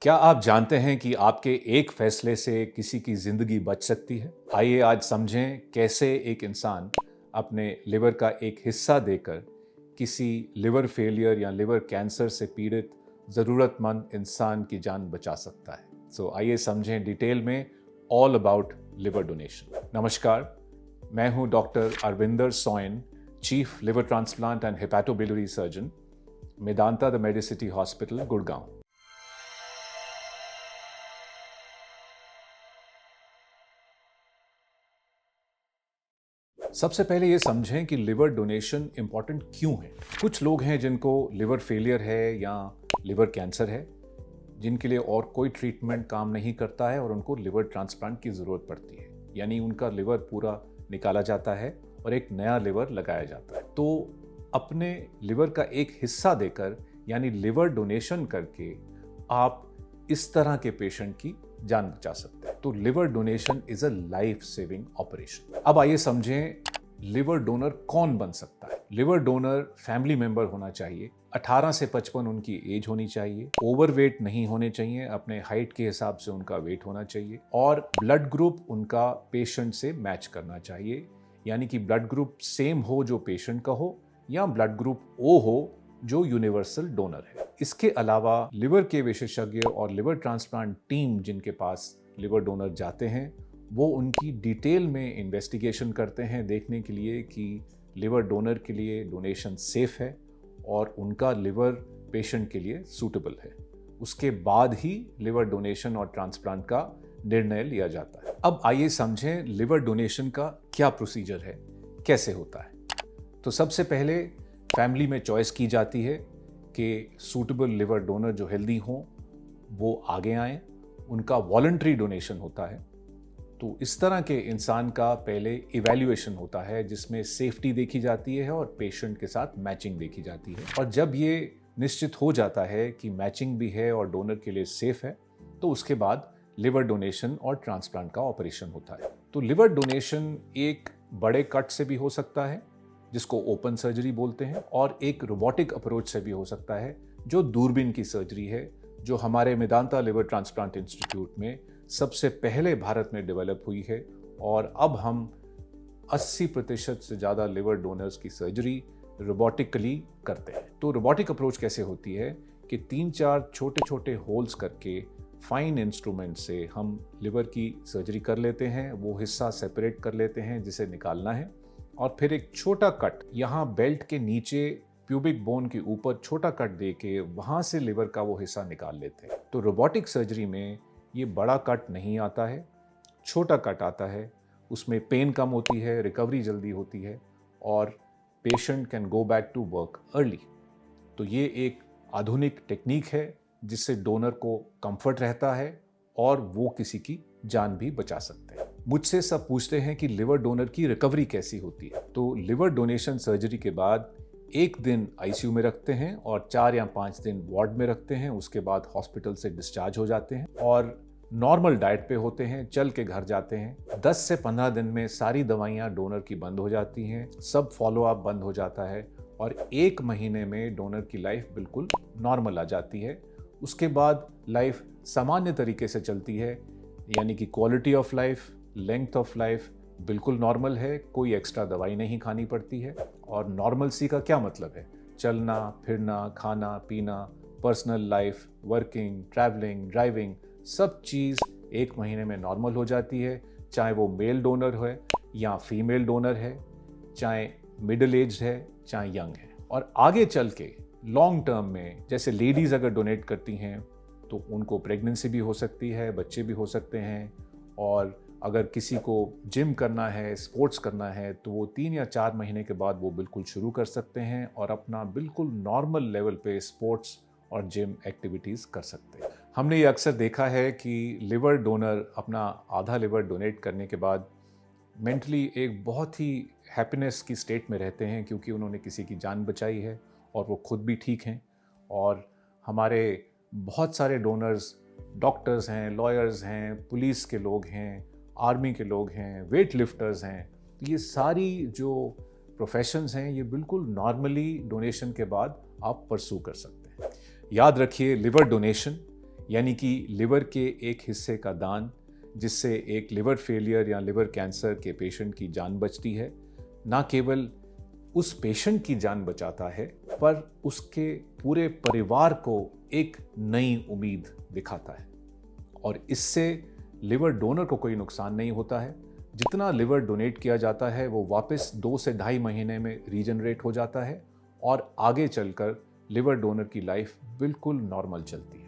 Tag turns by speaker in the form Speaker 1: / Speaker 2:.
Speaker 1: क्या आप जानते हैं कि आपके एक फैसले से किसी की जिंदगी बच सकती है? आइए आज समझें कैसे एक इंसान अपने लिवर का एक हिस्सा देकर किसी लिवर फेलियर या लिवर कैंसर से पीड़ित ज़रूरतमंद इंसान की जान बचा सकता है। आइए समझें डिटेल में ऑल अबाउट लिवर डोनेशन। नमस्कार, मैं हूं doctor Arvinder Soin, chief liver transplant and hepatobiliary surgeon, Medanta the Medicity hospital, Gurgaon. सबसे पहले ये समझें कि लिवर डोनेशन इंपॉर्टेंट क्यों है। कुछ लोग हैं जिनको लिवर फेलियर है या लिवर कैंसर है, जिनके लिए और कोई ट्रीटमेंट काम नहीं करता है और उनको लिवर ट्रांसप्लांट की ज़रूरत पड़ती है, यानी उनका लिवर पूरा निकाला जाता है और एक नया लिवर लगाया जाता है। तो अपने लिवर का एक हिस्सा देकर यानी लिवर डोनेशन करके आप इस तरह के पेशेंट की जान बचा सकते हैं। तो liver donation is a life saving operation. अब आइए समझें लिवर डोनर कौन बन सकता है। लिवर डोनर फैमिली मेंबर होना चाहिए, 18 से 55 उनकी एज होनी चाहिए, ओवरवेट नहीं होने चाहिए, अपने हाइट के हिसाब से उनका वेट होना चाहिए और ब्लड ग्रुप उनका पेशेंट से मैच करना चाहिए, यानी कि ब्लड ग्रुप सेम हो जो पेशेंट का हो या ब्लड ग्रुप ओ हो जो यूनिवर्सल डोनर है। इसके अलावा लिवर के विशेषज्ञ और लिवर ट्रांसप्लांट टीम जिनके पास लिवर डोनर जाते हैं वो उनकी डिटेल में इन्वेस्टिगेशन करते हैं देखने के लिए कि लिवर डोनर के लिए डोनेशन सेफ है और उनका लिवर पेशेंट के लिए सूटेबल है। उसके बाद ही लिवर डोनेशन और ट्रांसप्लांट का निर्णय लिया जाता है। अब आइए समझें लिवर डोनेशन का क्या प्रोसीजर है, कैसे होता है। तो सबसे पहले फैमिली में चॉइस की जाती है कि सूटेबल लिवर डोनर जो हेल्दी हों वो आगे आएं, उनका वॉलंटरी डोनेशन होता है। तो इस तरह के इंसान का पहले इवैल्यूएशन होता है जिसमें सेफ्टी देखी जाती है और पेशेंट के साथ मैचिंग देखी जाती है, और जब ये निश्चित हो जाता है कि मैचिंग भी है और डोनर के लिए सेफ है तो उसके बाद लिवर डोनेशन और ट्रांसप्लांट का ऑपरेशन होता है। तो लिवर डोनेशन एक बड़े कट से भी हो सकता है जिसको ओपन सर्जरी बोलते हैं, और एक रोबोटिक अप्रोच से भी हो सकता है जो दूरबीन की सर्जरी है, जो हमारे मेदांता लिवर ट्रांसप्लांट इंस्टीट्यूट में सबसे पहले भारत में डेवलप हुई है। और अब हम 80% से ज़्यादा लिवर डोनर्स की सर्जरी रोबोटिकली करते हैं। तो रोबोटिक अप्रोच कैसे होती है कि 3-4 छोटे छोटे होल्स करके फाइन इंस्ट्रूमेंट से हम लिवर की सर्जरी कर लेते हैं, वो हिस्सा सेपरेट कर लेते हैं जिसे निकालना है, और फिर एक छोटा कट यहाँ बेल्ट के नीचे प्यूबिक बोन के ऊपर छोटा कट दे के वहाँ से लिवर का वो हिस्सा निकाल लेते हैं। तो रोबोटिक सर्जरी में ये बड़ा कट नहीं आता है, छोटा कट आता है, उसमें पेन कम होती है, रिकवरी जल्दी होती है और patient can go back to work early. तो ये एक आधुनिक टेक्निक है जिससे डोनर को कंफर्ट रहता है और वो किसी की जान भी बचा सकते हैं। मुझसे सब पूछते हैं कि लिवर डोनर की रिकवरी कैसी होती है। तो लिवर डोनेशन सर्जरी के बाद 1 दिन आईसीयू में रखते हैं और 4 या 5 दिन वार्ड में रखते हैं। उसके बाद हॉस्पिटल से डिस्चार्ज हो जाते हैं और नॉर्मल डाइट पे होते हैं, चल के घर जाते हैं। 10 से 15 दिन में सारी दवाइयाँ डोनर की बंद हो जाती हैं, सब फॉलोअप बंद हो जाता है और 1 महीने में डोनर की लाइफ बिल्कुल नॉर्मल आ जाती है। उसके बाद लाइफ सामान्य तरीके से चलती है, यानी कि quality of life, length of life बिल्कुल नॉर्मल है, कोई एक्स्ट्रा दवाई नहीं खानी पड़ती है। और नॉर्मल सी का क्या मतलब है? चलना फिरना, खाना पीना, personal life, working, travelling, driving, सब चीज़ 1 महीने में नॉर्मल हो जाती है, चाहे वो मेल डोनर है या फीमेल डोनर है, चाहे मिडिल एज है, चाहे यंग है। और आगे चल के लॉन्ग टर्म में जैसे लेडीज़ अगर डोनेट करती हैं तो उनको प्रेगनेंसी भी हो सकती है, बच्चे भी हो सकते हैं, और अगर किसी को जिम करना है, स्पोर्ट्स करना है, तो वो 3 या 4 महीने के बाद वो बिल्कुल शुरू कर सकते हैं और अपना बिल्कुल नॉर्मल लेवल पे स्पोर्ट्स और जिम एक्टिविटीज़ कर सकते हैं। हमने ये अक्सर देखा है कि लिवर डोनर अपना आधा लिवर डोनेट करने के बाद मेंटली एक बहुत ही हैप्पीनेस की स्टेट में रहते हैं क्योंकि उन्होंने किसी की जान बचाई है और वो खुद भी ठीक हैं। और हमारे बहुत सारे डोनर्स डॉक्टर्स हैं, लॉयर्स हैं, पुलिस के लोग हैं, आर्मी के लोग हैं, वेट लिफ्टर्स हैं। तो ये सारी जो प्रोफेशंस हैं ये बिल्कुल नॉर्मली डोनेशन के बाद आप परसू कर सकते हैं। याद रखिए, लिवर डोनेशन यानी कि लिवर के एक हिस्से का दान, जिससे एक लिवर फेलियर या लिवर कैंसर के पेशेंट की जान बचती है, ना केवल उस पेशेंट की जान बचाता है पर उसके पूरे परिवार को एक नई उम्मीद दिखाता है। और इससे लिवर डोनर को कोई नुकसान नहीं होता है। जितना लिवर डोनेट किया जाता है वो वापस 2 से ढाई महीने में रीजनरेट हो जाता है और आगे चलकर लिवर डोनर की लाइफ बिल्कुल नॉर्मल चलती है।